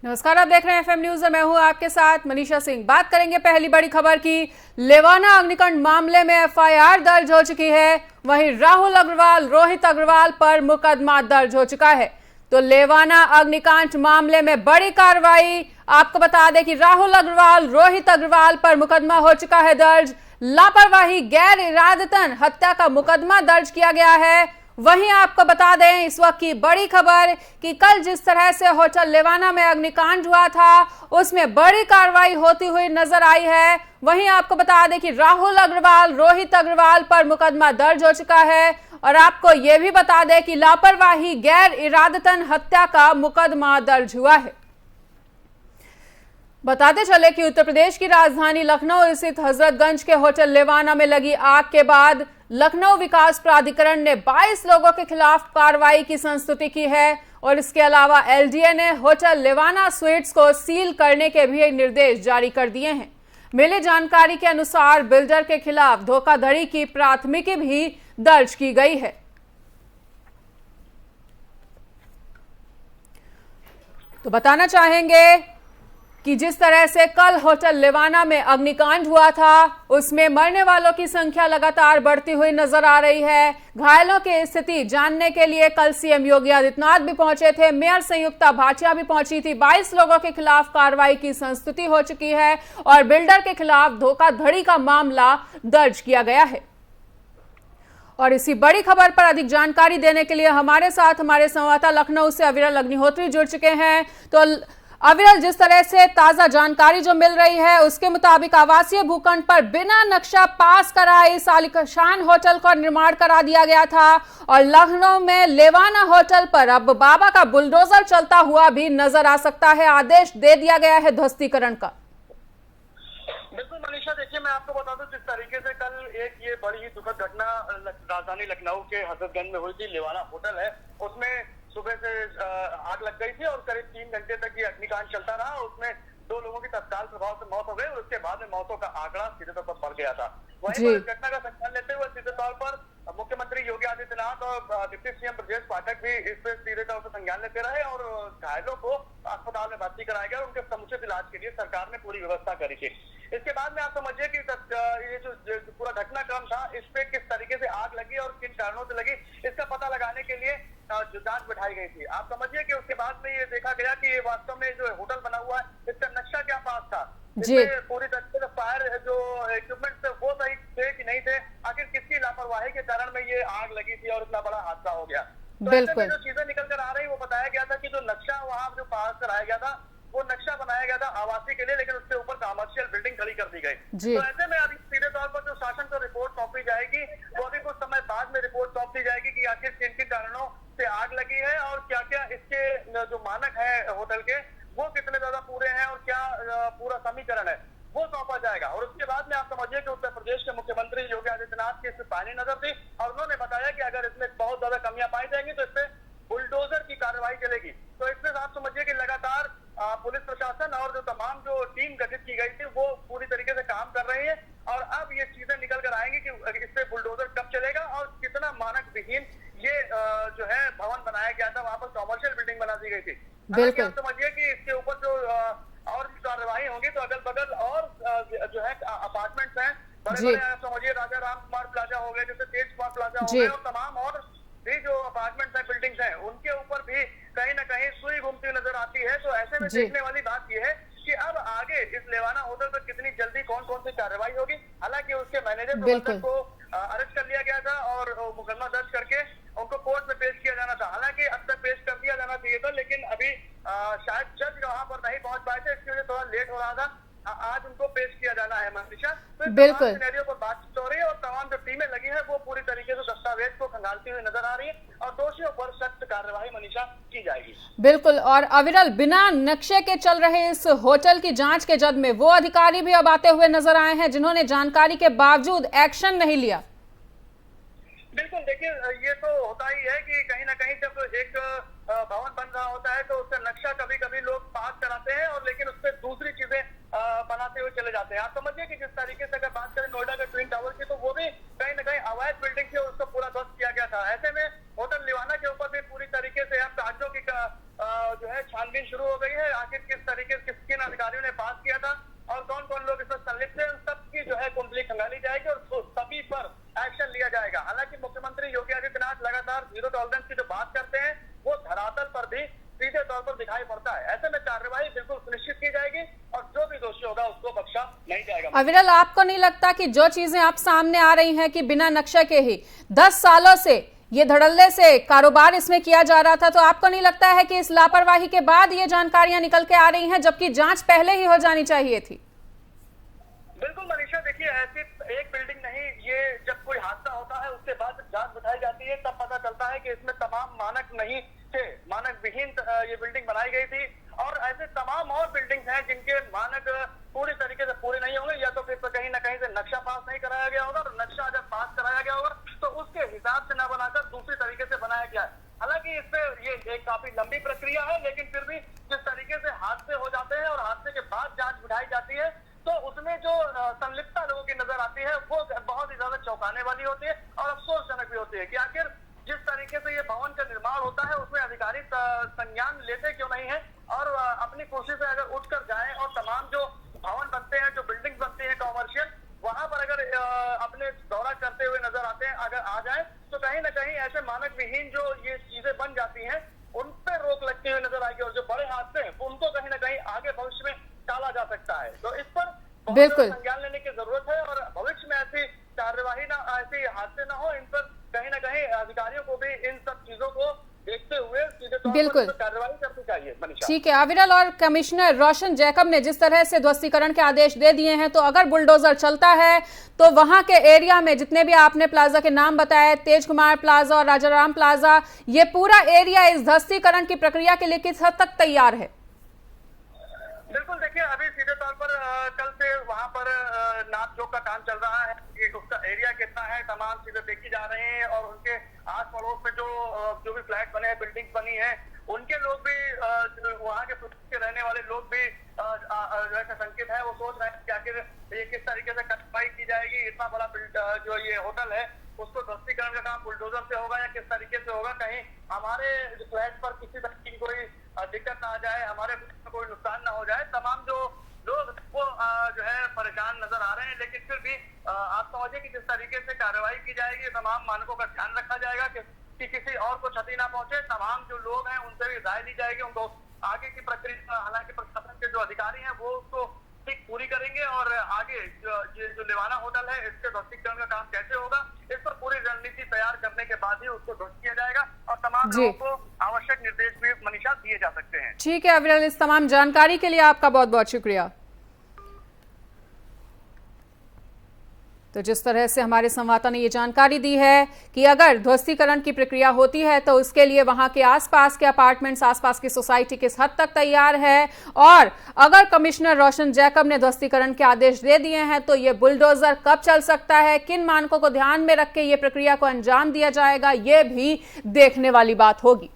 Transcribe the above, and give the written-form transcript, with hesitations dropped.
नमस्कार, आप देख रहे हैं एफएम न्यूज और मैं हूं आपके साथ मनीषा सिंह। बात करेंगे पहली बड़ी खबर की। लेवाना अग्निकांड मामले में एफआईआर दर्ज हो चुकी है। वहीं राहुल अग्रवाल, रोहित अग्रवाल पर मुकदमा दर्ज हो चुका है। तो लेवाना अग्निकांड मामले में बड़ी कार्रवाई। आपको बता दें कि राहुल अग्रवाल, रोहित अग्रवाल पर मुकदमा हो चुका है दर्ज। लापरवाही, गैर इरादतन हत्या का मुकदमा दर्ज किया गया है। वहीं आपको बता दें इस वक्त की बड़ी खबर कि कल जिस तरह से होटल लेवाना में अग्निकांड हुआ था उसमें बड़ी कार्रवाई होती हुई नजर आई है। वहीं आपको बता दें कि राहुल अग्रवाल, रोहित अग्रवाल पर मुकदमा दर्ज हो चुका है। और आपको यह भी बता दें कि लापरवाही, गैर इरादतन हत्या का मुकदमा दर्ज हुआ है। बताते चले कि उत्तर प्रदेश की राजधानी लखनऊ स्थित हजरतगंज के होटल लेवाना में लगी आग के बाद लखनऊ विकास प्राधिकरण ने 22 लोगों के खिलाफ कार्रवाई की संस्तुति की है। और इसके अलावा एलडीए ने होटल लेवाना स्वीट्स को सील करने के भी निर्देश जारी कर दिए हैं। मिली जानकारी के अनुसार बिल्डर के खिलाफ धोखाधड़ी की प्राथमिकी भी दर्ज की गई है। तो बताना चाहेंगे कि जिस तरह से कल होटल लेवाना में अग्निकांड हुआ था उसमें मरने वालों की संख्या लगातार बढ़ती हुई नजर आ रही है। घायलों की स्थिति जानने के लिए कल सीएम योगी आदित्यनाथ भी पहुंचे थे, मेयर संयुक्ता भाटिया भी पहुंची थी। 22 लोगों के खिलाफ कार्रवाई की संस्तुति हो चुकी है और बिल्डर के खिलाफ धोखाधड़ी का मामला दर्ज किया गया है। और इसी बड़ी खबर पर अधिक जानकारी देने के लिए हमारे साथ हमारे संवाददाता लखनऊ से अविरल अग्निहोत्री जुड़ चुके हैं। तो अविरल, जिस तरह से ताजा जानकारी जो मिल रही है उसके मुताबिक आवासीय भूखंड पर बिना नक्शा पास कराए इस आलीशान होटल का निर्माण करा दिया गया था और लखनऊ में लेवाना होटल पर अब बाबा का बुलडोजर चलता हुआ भी नजर आ सकता है। आदेश दे दिया गया है ध्वस्तीकरण का। बिल्कुल मनीषा, देखिए मैं आपको बता दूं जिस तरीके से कल एक ये बड़ी ही दुखद घटना राजधानी लखनऊ के हजरतगंज में हुई थी। लेवाना होटल है, उसमें सुबह से आग लग गई थी और करीब 3 घंटे तक ये अग्निकांड चलता रहा। उसमें 2 लोगों की तत्काल प्रभाव से मौत हो गई और उसके बाद में मौतों का आंकड़ा सीधे तौर पर बढ़ गया था। वहीं पर इस घटना का संज्ञान लेते हुए सीधे तौर पर मुख्यमंत्री योगी आदित्यनाथ और डिप्टी सीएम ब्रजेश पाठक भी इस पर सीधे तौर पर संज्ञान लेते रहे और घायलों को अस्पताल में भर्ती कराया गया और उनके समुचित इलाज के लिए सरकार ने पूरी व्यवस्था करी थी। इसके बाद में आप समझिए कि ये जो पूरा घटनाक्रम था इस पे किस तरीके से आग लगी और किन कारणों से लगी इसका पता लगाने के लिए जो जांच बैठाई गई थी। आप समझिए कि उसके बाद में ये देखा गया कि वास्तव में जो होटल बना हुआ है इसका नक्शा क्या पास था, इसमें पूरी तरीके से फायर जो इक्विपमेंट थे वो सही थे कि नहीं थे, आखिर किसकी लापरवाही के कारण में ये आग लगी थी और इतना बड़ा हादसा हो गया। तो ऐसे में जो चीजें निकल कर आ रही वो बताया गया था कि जो नक्शा वहां जो पास कराया गया था वो नक्शा बनाया गया था आवासीय के लिए, लेकिन उसके ऊपर कमर्शियल बिल्डिंग खड़ी कर दी गई। तो ऐसे में अभी सीधे तौर पर जो शासन को रिपोर्ट सौंपी जाएगी वो अभी कुछ समय बाद में रिपोर्ट सौंप दी जाएगी कि आखिर किन किन कारणों से आग लगी है और क्या क्या इसके जो मानक है होटल के वो कितने ज्यादा पूरे हैं और क्या पूरा समीकरण है वो सौंपा जाएगा। और उसके बाद में आप समझिए कि उत्तर प्रदेश के मुख्यमंत्री योगी आदित्यनाथ की इस पर पैनी नजर थी और उन्होंने बताया कि अगर इसमें बहुत ज्यादा कमियां पाई जाएंगी तो इसमें बुलडोजर की कार्रवाई चलेगी। तो इसमें आप समझिए कि लगातार पुलिस प्रशासन और जो तमाम जो टीम गठित की गई थी वो पूरी तरीके से काम कर रही है और अब ये चीजें निकल कर आएंगी कि इस पे बुलडोजर कब चलेगा और कितना मानक विहीन ये जो है भवन बनाया गया था, वहां पर कमर्शियल बिल्डिंग बना दी गई थी। बिल्कुल आप समझिए कि इसके ऊपर जो और भी कार्रवाई होंगी तो अगल बगल और जो है अपार्टमेंट्स हैं बड़े-बड़े, आप समझिए राजा राम कुमार प्लाजा हो गए, जैसे तेज कुमार प्लाजा हो गए और तमाम और भी जो अपार्टमेंट्स हैं, बिल्डिंग्स हैं, उनके ऊपर भी कहीं ना कहीं सुई घूमती नजर आती है। तो ऐसे में देखने वाली बात यह है कि अब आगे इस लेवाना होटल पर कितनी जल्दी कौन कौन सी कार्रवाई होगी। हालांकि उसके मैनेजर प्रबंधक को अरेस्ट कर लिया गया था और मुकदमा दर्ज करके उनको कोर्ट में पेश किया जाना था। हालांकि अब तक पेश कर दिया जाना चाहिए था, लेकिन अभी शायद जज वहां पर नहीं पहुंच पाए थे, इसकी वजह थोड़ा लेट हो रहा था। आज उनको पेश किया जाना है मनीषा। तो बिल्कुल सिनेरियो पर बातचीत हो रही है और तमाम जो टीमें लगी है वो पूरी तरीके से दस्तावेज को खंगालती हुई नजर आ रही है और दोषियों पर सख्त कार्रवाई मनीषा की जाएगी। बिल्कुल। और अविरल, बिना नक्शे के चल रहे इस होटल की जांच के जद में वो अधिकारी भी अब आते हुए नजर आए हैं जिन्होंने जानकारी के बावजूद एक्शन नहीं लिया। बिल्कुल, देखिए ये तो होता ही है कि कहीं ना कहीं जब एक भवन बन रहा होता है तो उसका नक्शा कभी कभी लोग पास कराते हैं और लेकिन उस पर दूसरी चीजें बनाते हुए चले जाते हैं। आप समझिए कि जिस तरीके से अगर बात करें नोएडा के ट्विन टावर की तो वो भी कहीं ना कहीं अवैध बिल्डिंग थी और उसको पूरा ध्वस्त किया गया था। ऐसे में होटल लेवाना के ऊपर भी पूरी तरीके से अब कागजों की जो है छानबीन शुरू हो गई है। आखिर किस डाली जाएगी और सभी पर एक्शन लिया जाएगा। हालांकि मुख्यमंत्री योगी आदित्यनाथ लगातार जीरो टॉलरेंस की जो बात करते हैं वो धरातल पर भी सीधे तौर पर दिखाई पड़ता है। ऐसे में कार्रवाई बिल्कुल सुनिश्चित की जाएगी और जो भी दोषी होगा उसको बख्शा नहीं जाएगा। अविरल, आपको नहीं लगता कि जो चीजें आप सामने आ रही हैं कि बिना नक्शे के ही 10 सालों से ये धड़ल्ले से कारोबार इसमें किया जा रहा था, तो आपको नहीं लगता है कि इस लापरवाही के बाद ये जानकारियां निकल के आ रही हैं, जबकि जांच पहले ही हो जानी चाहिए थी? बिल्कुल मनीषा, देखिए ऐसी एक बिल्डिंग नहीं, ये जब कोई हादसा होता है उसके बाद जांच बिठाई जाती है तब पता चलता है कि इसमें तमाम मानक नहीं थे, मानक विहीन ये बिल्डिंग बनाई गई थी। और ऐसे तमाम और बिल्डिंग्स हैं जिनके मानक पूरी तरीके से पूरे नहीं होंगे, या तो फिर कहीं ना कहीं से नक्शा पास नहीं कराया गया होगा, और नक्शा जब पास कराया गया होगा तो उसके हिसाब से न बनाकर दूसरी तरीके से बनाया गया है। हालांकि इस पे ये एक काफी लंबी प्रक्रिया है, लेकिन फिर भी जिस तरीके से हादसे हो जाते हैं और हादसे के बाद जांच बिठाई जाती है तो उसमें जो संलिप्तता लोगों की नजर आती है वो बहुत ही ज्यादा चौंकाने वाली होती है और अफसोसजनक भी होती है कि आखिर जिस तरीके से ये भवन का निर्माण होता है उसमें अधिकारी संज्ञान लेते क्यों नहीं है और अपनी कुर्सी से अगर उठकर जाएं और तमाम जो भवन बनते हैं, जो बिल्डिंग बनती है कॉमर्शियल, वहां पर अगर अपने दौरा करते हुए नजर आते हैं, अगर आ जाए तो कहीं ना कहीं ऐसे मानक विहीन जो ये चीजें बन जाती हैं उन पर रोक लगती हुई नजर आएगी और जो बड़े हादसे हैं उनको कहीं ना कहीं आगे भविष्य में टाला जा सकता है। तो इस पर बिल्कुल संज्ञान लेने की जरूरत है और भविष्य में ऐसी कार्यवाही ना, ऐसी हादसे ना हो, इन पर कहीं ना कहीं अधिकारियों को भी इन सब चीजों को देखते हुए सीधे तौर पर कार्रवाई करनी चाहिए। मनीषा, ठीक है। अविरल, और कमिश्नर रोशन जैकब ने जिस तरह से ध्वस्तीकरण के आदेश दे दिए हैं, तो अगर बुलडोजर चलता है तो वहां के एरिया में जितने भी आपने प्लाजा के नाम बताए, तेज कुमार प्लाजा और राजाराम प्लाजा, ये पूरा एरिया इस ध्वस्तीकरण की प्रक्रिया के लिए किस हद तक तैयार है? बिल्कुल, देखिए अभी सीधे तौर पर कल से वहां पर नाप जोक का काम चल रहा है, उसका एरिया कितना है तमाम चीजें देखी जा रही हैं और उनके आस पड़ोस में जो भी फ्लैट बने हैं, बिल्डिंग बनी है, उनके लोग भी वहाँ के रहने वाले लोग भी संकेत है, वो सोच रहे हैं कि आखिर ये किस तरीके से कार्रवाई की जाएगी। इतना बड़ा जो ये होटल है उसको ध्वस्तीकरण का काम बुलडोजर से होगा या किस तरीके से होगा, कहीं हमारे फ्लैट पर किसी तरह की कोई दिक्कत ना आ जाए, हमारे कोई नुकसान ना हो जाए। तमाम जो लोग वो जो है परेशान नजर आ रहे हैं, लेकिन फिर भी आप समझिए कि जिस तरीके से कार्रवाई की जाएगी, तमाम मानकों का ध्यान रखा जाएगा कि किसी और को क्षति ना पहुंचे। तमाम जो लोग हैं उनसे भी राय ली जाएगी, उनको आगे की प्रक्रिया, हालांकि प्रशासन के जो अधिकारी हैं वो उसको ठीक पूरी करेंगे और आगे जो लेवाना होटल है इसके ध्वस्तीकरण का काम कैसे होगा, इस पर पूरी रणनीति तैयार करने के बाद ही उसको ध्वस्त किया जाएगा और तमाम लोगों को आवश्यक निर्देश भी मनीषा दिए जा सकते हैं। ठीक है अविरल, इस तमाम जानकारी के लिए आपका बहुत बहुत शुक्रिया। तो जिस तरह से हमारे संवाददाता ने ये जानकारी दी है कि अगर ध्वस्तीकरण की प्रक्रिया होती है तो उसके लिए वहां के आसपास के अपार्टमेंट्स, आसपास की सोसाइटी किस हद तक तैयार है, और अगर कमिश्नर रोशन जैकब ने ध्वस्तीकरण के आदेश दे दिए हैं तो ये बुलडोजर कब चल सकता है, किन मानकों को ध्यान में रख के ये प्रक्रिया को अंजाम दिया जाएगा, ये भी देखने वाली बात होगी।